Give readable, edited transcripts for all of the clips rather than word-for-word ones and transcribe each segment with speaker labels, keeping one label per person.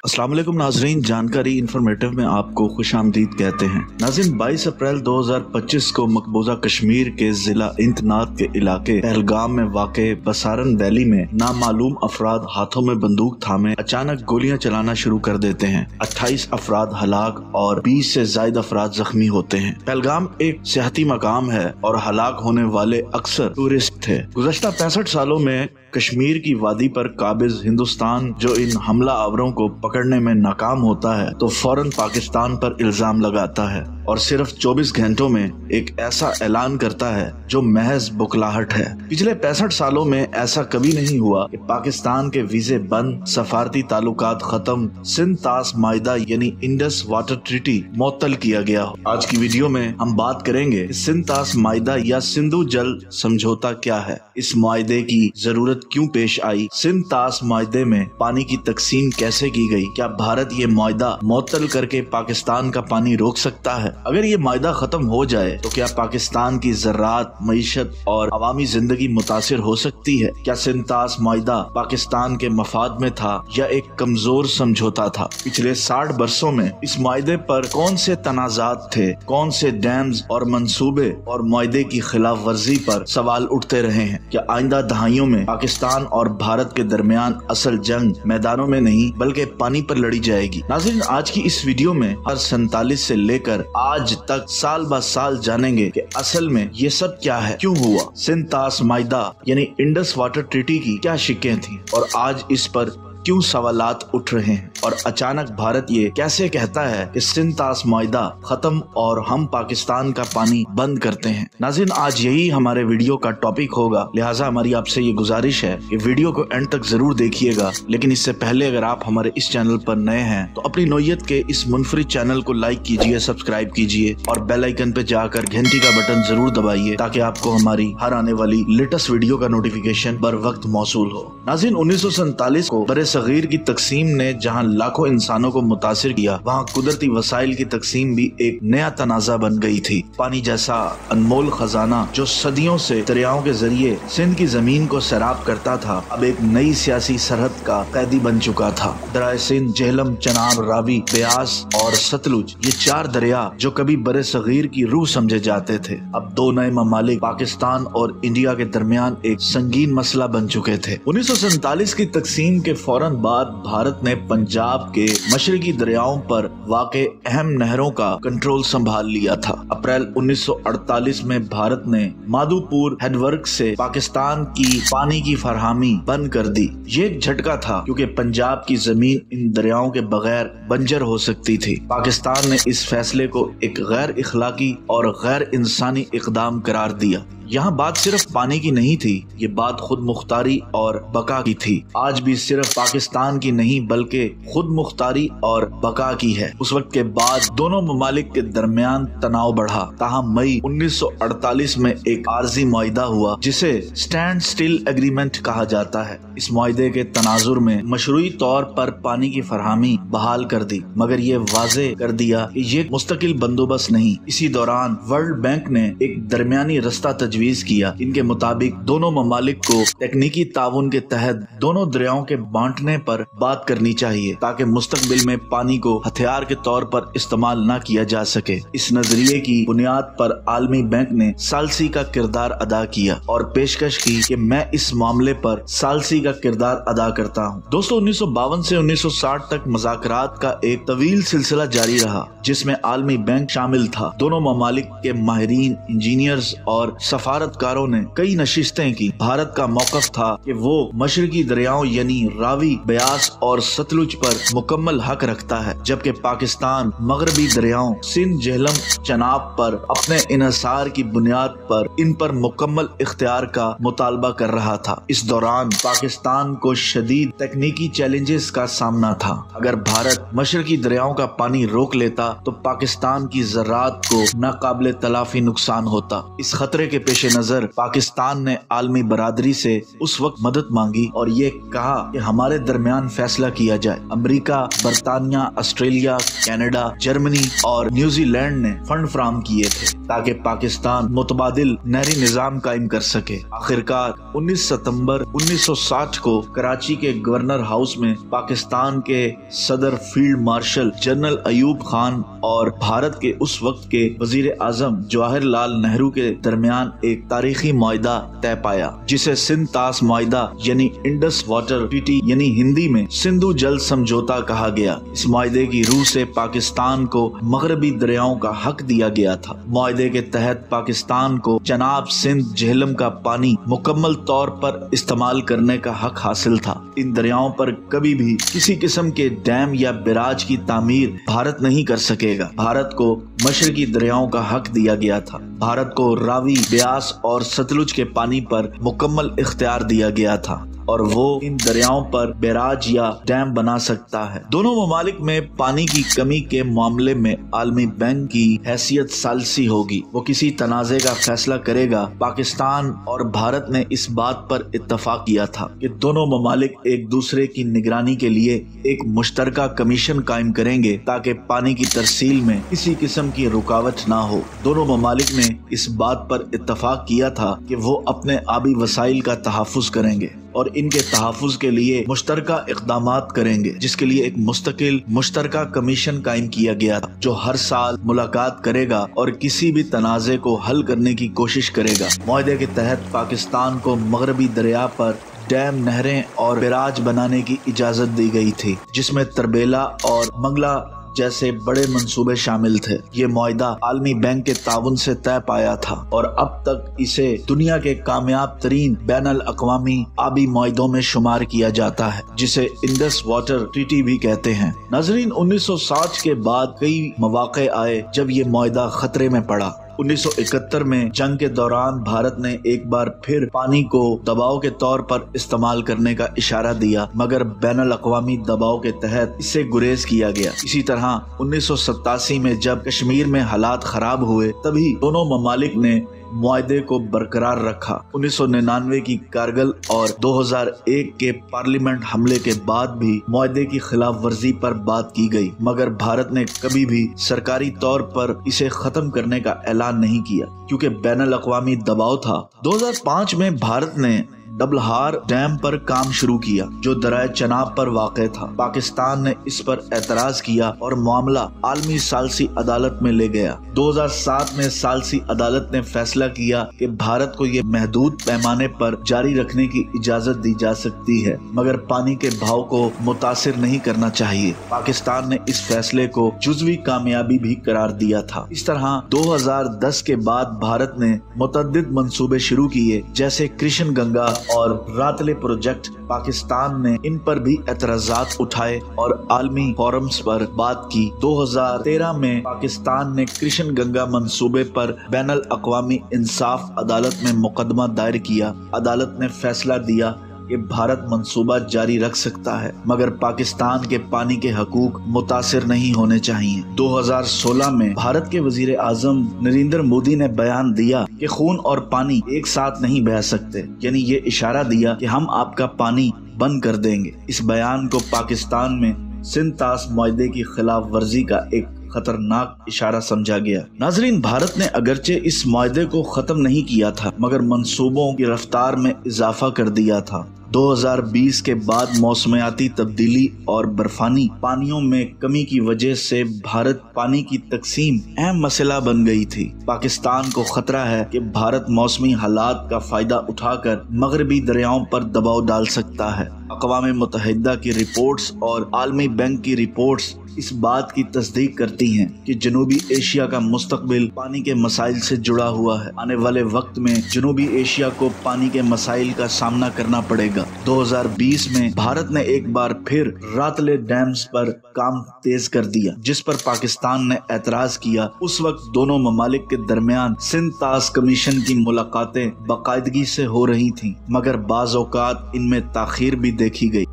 Speaker 1: अस्सलाम वालेकुम नाजरीन, जानकारी इंफॉर्मेटिव में आपको खुशामदीद कहते हैं। नाज़रीन, 22 अप्रैल 2025 को मकबूजा कश्मीर के जिला इंतनात के इलाके पहलगाम में वाक़े बसारन वैली में नामालूम अफराद हाथों में बंदूक थामे अचानक गोलियां चलाना शुरू कर देते हैं। 28 अफराद हलाक और 20 से ज्यादा अफराद जख्मी होते हैं। पहलगाम एक सियाहती मकाम है और हलाक होने वाले अक्सर टूरिस्ट थे। गुज़श्ता 65 सालों में कश्मीर की वादी पर काबिज हिंदुस्तान जो इन हमला आवरों को पकड़ने में नाकाम होता है तो फौरन पाकिस्तान पर इल्जाम लगाता है और सिर्फ 24 घंटों में एक ऐसा ऐलान करता है जो महज बुकलाहट है। पिछले 65 सालों में ऐसा कभी नहीं हुआ कि पाकिस्तान के वीजे बंद, सफारती ताल्लुकात खत्म, सिंध तास माहिदा यानी इंडस वाटर ट्रीटी मुअत्तल किया गया हो। आज की वीडियो में हम बात करेंगे सिंध तास माहिदा या सिंधु जल समझौता क्या है, इस मुआहदे की जरूरत क्यों पेश आई, सिंध तास माहिदे में पानी की तकसीम कैसे की गई, क्या भारत ये मुआहदा मुअत्तल करके पाकिस्तान का पानी रोक सकता है, अगर ये माहिदा खत्म हो जाए तो क्या पाकिस्तान की ज़राअत, मईशत और अवामी जिंदगी मुतासिर हो सकती है, क्या सिंध तास माहिदा पाकिस्तान के मफाद में था या एक कमजोर समझौता था। पिछले 60 बरसों में इस मुआहदे पर कौन से तनाजात थे, कौन से डैम्स और मंसूबे और मुआहदे की खिलाफ वर्जी पर सवाल उठते रहे हैं। क्या आइंदा दहाइयों में पाकिस्तान और भारत के दरमियान असल जंग मैदानों में नहीं बल्कि पानी पर लड़ी जाएगी। नाज़रीन, आज की इस वीडियो में हर 47 से लेकर आज तक साल ब साल जानेंगे कि असल में ये सब क्या है, क्यों हुआ, सिंध तास माहिदा यानी इंडस वाटर ट्रीटी की क्या शिकें थी और आज इस पर क्यों सवालात उठ रहे हैं और अचानक भारत ये कैसे कहता है कि सिंध तास माहिदा खत्म और हम पाकिस्तान का पानी बंद करते हैं। नाज़रीन, आज यही हमारे वीडियो का टॉपिक होगा, लिहाजा हमारी आपसे ये गुजारिश है कि वीडियो को एंड तक जरूर देखिएगा। लेकिन इससे पहले अगर आप हमारे इस चैनल पर नए हैं तो अपनी नौयत के इस मुनफरिद चैनल को लाइक कीजिए, सब्सक्राइब कीजिए और बेल आइकन पे जाकर घंटी का बटन जरूर दबाइए ताकि आपको हमारी हर आने वाली लेटेस्ट वीडियो का नोटिफिकेशन बर वक्त मौसूल हो। नाज़रीन, 1947 को बरे सगीर की तकसीम ने जहां लाखों इंसानों को मुतासिर किया, वहां कुदरती वसाइल की तकसीम भी एक नया तनाजा बन गई थी। पानी जैसा अनमोल खजाना जो सदियों से दरियाओं के जरिए सिंध की जमीन को सैराब करता था, अब एक नई सियासी सरहद का कैदी बन चुका था। दरिया सिंध, झेलम, चनाब, रावी, ब्यास और सतलुज, ये 4 दरिया जो कभी बरे सगीर की रूह समझे जाते थे, अब 2 नए ममालिक पाकिस्तान और इंडिया के दरमियान एक संगीन मसला बन चुके थे। 1947 की तकसीम के फौरन बाद भारत ने पंजाब के मशरकी दरियाओं पर वाक़े अहम नहरों का कंट्रोल संभाल लिया था। अप्रैल 1948 में भारत ने माधोपुर हेडवर्क से पाकिस्तान की पानी की फरहमी बंद कर दी। ये एक झटका था क्योंकि पंजाब की जमीन इन दरियाओं के बगैर बंजर हो सकती थी। पाकिस्तान ने इस फैसले को एक गैर इखलाकी और गैर इंसानी इकदाम करार दिया। यहाँ बात सिर्फ पानी की नहीं थी, ये बात खुद मुख्तारी और बका की थी। आज भी सिर्फ पाकिस्तान की नहीं बल्कि खुद मुख्तारी और बका की है। उस वक्त के बाद दोनों ममालिक के दरमियान तनाव बढ़ा। ताहम मई 1948 में एक आर्जी मुआहिदा हुआ जिसे स्टैंड स्टिल एग्रीमेंट कहा जाता है। इस मुआहिदे के तनाजुर में मशरूई तौर पर पानी की फरहमी बहाल कर दी, मगर ये वाजे कर दिया कि ये मुस्तकिल बंदोबस्त नहीं। इसी दौरान वर्ल्ड बैंक ने एक दरमियानी रास्ता तजवीज किया। इनके मुताबिक दोनों ममालिक को तकनीकी ताउन के तहत दोनों दरियाओं के बांटने पर बात करनी चाहिए ताकि मुस्तकबिल में पानी को हथियार के तौर पर इस्तेमाल न किया जा सके। इस नजरिए की बुनियाद पर आलमी बैंक ने सालसी का किरदार अदा किया और पेशकश की कि मैं इस मामले पर सालसी का किरदार अदा करता हूँ। दोस्तों, 1952 से 1960 तक मुज़ाकरात का एक तवील सिलसिला जारी रहा जिसमें आलमी बैंक शामिल था। दोनों ममालिक के माहिरीन, इंजीनियर्स और सफारतकारों ने कई नशिस्तें की। भारत का मौकफ था कि वो मशरकी दरियाओं यानी रावी, ब्यास और सतलुज पर मुकम्मल हक रखता है, जबकि पाकिस्तान मगरबी दरियाओं सिंध, झेलम, चनाब पर अपने इन्हसार की बुनियाद पर इन पर मुकम्मल इख्तियार का मुतालबा कर रहा था। इस दौरान पाकिस्तान को शदीद तकनीकी चैलेंजेस का सामना था। अगर भारत मशरकी दरियाओं का पानी रोक लेता तो पाकिस्तान की ज़राअत को नाकाबिले तलाफी नुकसान होता। इस खतरे के पेश पेश नजर पाकिस्तान ने आलमी बरादरी से उस वक्त मदद मांगी और ये कहा कि हमारे दरमियान फैसला किया जाए। अमेरिका, बरतानिया, ऑस्ट्रेलिया, कनाडा, जर्मनी और न्यूजीलैंड ने फंड फराहम किए थे ताकि पाकिस्तान मुतबादिल नहरी निजाम कायम कर सके। आखिरकार 19 सितंबर 1960 को कराची के गवर्नर हाउस में पाकिस्तान के सदर field marshal general Ayub Khan और भारत के उस वक्त के वजीर आजम जवाहरलाल नेहरू के दरमियान एक तारीखी मुआहदा तय पाया, जिसे सिंध तास मुआहदा यानी इंडस वाटर ट्रीटी यानी हिंदी में सिंधु जल समझौता कहा गया। इस मुआहदे की रूह से पाकिस्तान को मगरबी दरियाओं का हक दिया गया था। मुआहदे के तहत पाकिस्तान को चनाब, सिंध, झेलम का पानी मुकम्मल तौर पर इस्तेमाल करने का हक हासिल था। इन दरियाओं पर कभी भी किसी किस्म के डैम या बैराज की तामीर भारत नहीं कर सकेगा। भारत को मशरकी दरियाओं का हक दिया गया था। भारत को रावी, ब्यास और सतलुज के पानी पर मुकम्मल इख्तियार दिया गया था और वो इन दरियाओं पर बैराज या डैम बना सकता है। दोनों ममालिक में पानी की कमी के मामले में आलमी बैंक की हैसियत सालसी होगी। वो किसी तनाज़े का फैसला करेगा। पाकिस्तान और भारत ने इस बात पर इत्तफाक किया था कि दोनों ममालिक एक दूसरे की निगरानी के लिए एक मुश्तरका कमीशन कायम करेंगे ताकि पानी की तरसील में किसी किस्म की रुकावट ना हो। दोनों ममालिक ने इस बात पर इत्तफाक किया था कि वो अपने आबी वसाइल का तहफ़्फ़ुज़ करेंगे और इनके तहफ़्फ़ुज़ के लिए मुश्तरका इक़दामात करेंगे, जिसके लिए एक मुस्तकिल मुश्तरका कमीशन कायम किया गया था जो हर साल मुलाकात करेगा और किसी भी तनाज़े को हल करने की कोशिश करेगा। मुआहदे के तहत पाकिस्तान को मगरबी दरिया पर डैम, नहरें और बैराज बनाने की इजाज़त दी गई थी, जिसमें तरबेला और मंगला जैसे बड़े मंसूबे शामिल थे। ये मुआहदा आलमी बैंक के ताउन से तय पाया था और अब तक इसे दुनिया के कामयाब तरीन बैनुल अक़वामी आबी मुआहदों में शुमार किया जाता है, जिसे इंडस वाटर ट्रीटी भी कहते हैं। नाज़रीन, 1960 के बाद कई मौक़े आए जब ये मुआहदा खतरे में पड़ा। 1971 में जंग के दौरान भारत ने एक बार फिर पानी को दबाव के तौर पर इस्तेमाल करने का इशारा दिया, मगर बैनुल अक़वामी दबाव के तहत इससे गुरेज किया गया। इसी तरह 1987 में जब कश्मीर में हालात खराब हुए, तभी दोनों ममालिक ने मुआहदे को बरकरार रखा। 1999 की कारगिल और 2001 के पार्लियामेंट हमले के बाद भी मुआहदे की खिलाफ वर्जी पर बात की गई, मगर भारत ने कभी भी सरकारी तौर पर इसे खत्म करने का ऐलान नहीं किया क्योंकि बैनुल अक़वामी दबाव था। 2005 में भारत ने डबलहार डैम पर काम शुरू किया जो दरिया चनाब पर वाक़ था। पाकिस्तान ने इस पर एतराज किया और मामला आलमी सालसी अदालत में ले गया। 2007 में सालसी अदालत ने फैसला किया कि भारत को ये महदूद पैमाने पर जारी रखने की इजाजत दी जा सकती है, मगर पानी के भाव को मुतासिर नहीं करना चाहिए। पाकिस्तान ने इस फैसले को जुज़वी कामयाबी भी करार दिया था। इस तरह 2010 के बाद भारत ने मुतअद्दिद मंसूबे शुरू किए, जैसे कृष्ण गंगा और रातले प्रोजेक्ट। पाकिस्तान ने इन पर भी एतराज़ात उठाए और आलमी फोरम्स पर बात की। 2013 में पाकिस्तान ने कृष्ण गंगा मंसूबे पर बैनुल अक़वामी इंसाफ अदालत में मुकदमा दायर किया। अदालत ने फैसला दिया कि भारत मंसूबा जारी रख सकता है, मगर पाकिस्तान के पानी के हकूक मुतासिर नहीं होने चाहिए। 2016 में भारत के वजीर आजम नरेंद्र मोदी ने बयान दिया कि खून और पानी एक साथ नहीं बह सकते, यानी ये इशारा दिया कि हम आपका पानी बंद कर देंगे। इस बयान को पाकिस्तान में सिंध तास मुआहदे की खिलाफ वर्जी का एक खतरनाक इशारा समझा गया। नाजरीन, भारत ने अगरचे इस मुआहदे को खत्म नहीं किया था, मगर मंसूबों की रफ्तार में इजाफा कर दिया था। 2020 के बाद मौसमियाती तब्दीली और बर्फानी पानियों में कमी की वजह से भारत पानी की तकसीम अहम मसला बन गई थी। पाकिस्तान को खतरा है कि भारत मौसमी हालात का फायदा उठाकर मगरबी दरियाओं पर दबाव डाल सकता है। अक़वाम मुत्तहिदा की रिपोर्ट्स और आलमी बैंक की रिपोर्ट्स इस बात की तस्दीक करती हैं कि जनूबी एशिया का मुस्तकबिल पानी के मसाइल से जुड़ा हुआ है। आने वाले वक्त में जनूबी एशिया को पानी के मसाइल का सामना करना पड़ेगा। 2020 में भारत ने एक बार फिर रातले डैम्स पर काम तेज कर दिया, जिस पर पाकिस्तान ने एतराज किया। उस वक्त दोनों ममालिक के दरमियान सिंध तास कमीशन की मुलाकातें बाकायदगी से हो रही थीं, मगर बाज़ औक़ात इनमें ताख़ीर भी देखी गई।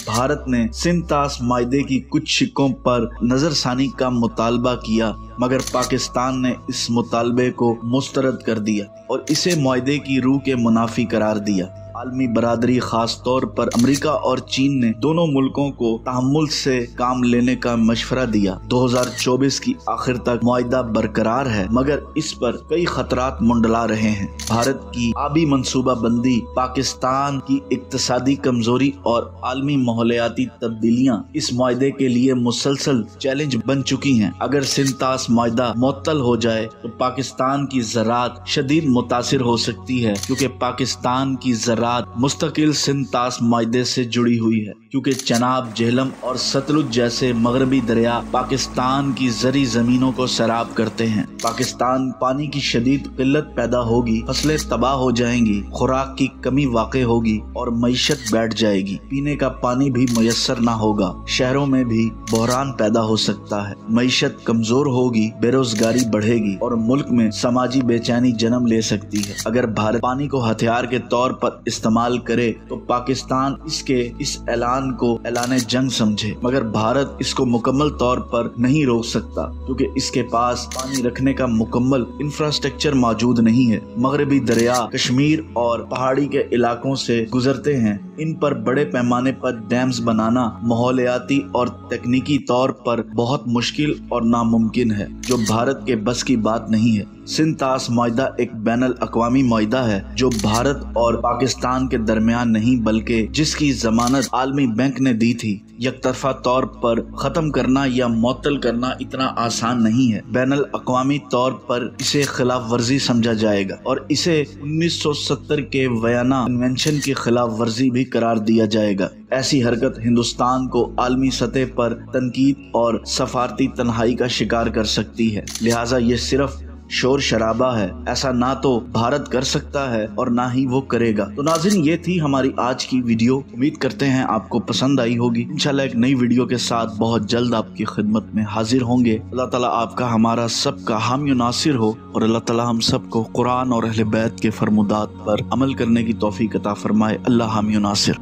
Speaker 1: भारत ने सिंतास मायदे की कुछ शिक्कों पर नजरसानी का मुतालबा किया, मगर पाकिस्तान ने इस मुतालबे को मुस्तरद कर दिया और इसे मायदे की रूह के मुनाफी करार दिया। आलमी बरादरी, खास तौर पर अमेरिका और चीन ने दोनों मुल्कों को तहम्मुल से काम लेने का मशवरा दिया। 2024 की आखिर तक मुआहदा बरकरार है, मगर इस पर कई खतरात मुंडला रहे हैं। भारत की आबी मंसूबा बंदी, पाकिस्तान की इक्तसादी कमजोरी और आलमी माहौलियाती तब्दीलियां इस मुआहदे के लिए मुसलसल चैलेंज बन चुकी हैं। अगर सिंतास मुआहदा मुअत्तल हो जाए तो पाकिस्तान की ज़राअत शदीद मुतासिर हो सकती है, क्योंकि पाकिस्तान की ज़राअत मुस्तकिल सिंतास मायदे से जुड़ी हुई है, क्योंकि चनाब, झेलम और सतलुज जैसे मगरबी दरिया पाकिस्तान की जरी जमीनों को सैराब करते हैं। पाकिस्तान पानी की शदीद किल्लत पैदा होगी, फसलें तबाह हो जाएंगी, खुराक की कमी वाक़ई होगी और मईशत बैठ जाएगी। पीने का पानी भी मुयस्सर ना होगा। शहरों में भी बहरान पैदा हो सकता है। मईशत कमजोर होगी, बेरोजगारी बढ़ेगी और मुल्क में समाजी बेचैनी जन्म ले सकती है। अगर भारत पानी को हथियार के तौर पर इस्तेमाल करे तो पाकिस्तान इसके इस ऐलान को ऐलान जंग समझे, मगर भारत इसको मुकम्मल तौर पर नहीं रोक सकता, क्योंकि इसके पास पानी रखने का मुकम्मल इंफ्रास्ट्रक्चर मौजूद नहीं है। मगरबी दरिया कश्मीर और पहाड़ी के इलाकों से गुजरते हैं। इन पर बड़े पैमाने पर डैम्स बनाना माहौलियाती और तकनीकी तौर पर बहुत मुश्किल और नामुमकिन है, जो भारत के बस की बात नहीं है। सिंतास मुआहदा एक बैनुल अक़वामी मुआहदा है, जो भारत और पाकिस्तान के दरमियान नहीं, बल्कि जिसकी जमानत आलमी बैंक ने दी थी। यकतरफा तौर पर खत्म करना या मुअत्तल करना इतना आसान नहीं है। बैनुल अक़वामी तौर पर इसे खिलाफ वर्जी समझा जाएगा और इसे 1970 के वियना कन्वेंशन की खिलाफ वर्जी भी करार दिया जाएगा। ऐसी हरकत हिंदुस्तान को आलमी सतह पर तनकीद और सफारती तन्हाई का शिकार कर सकती है। लिहाजा ये सिर्फ शोर शराबा है। ऐसा ना तो भारत कर सकता है और ना ही वो करेगा। तो नाज़रीन, ये थी हमारी आज की वीडियो। उम्मीद करते हैं आपको पसंद आई होगी। इंशाल्लाह एक नई वीडियो के साथ बहुत जल्द आपकी खिदमत में हाजिर होंगे। अल्लाह ताला आपका, हमारा सबका हामी नासिर हो और अल्लाह ताला हम सबको कुरान और अहले बैत के फरमुदात पर अमल करने की तौफीक अता फरमाए। अल्लाह हामी नासिर।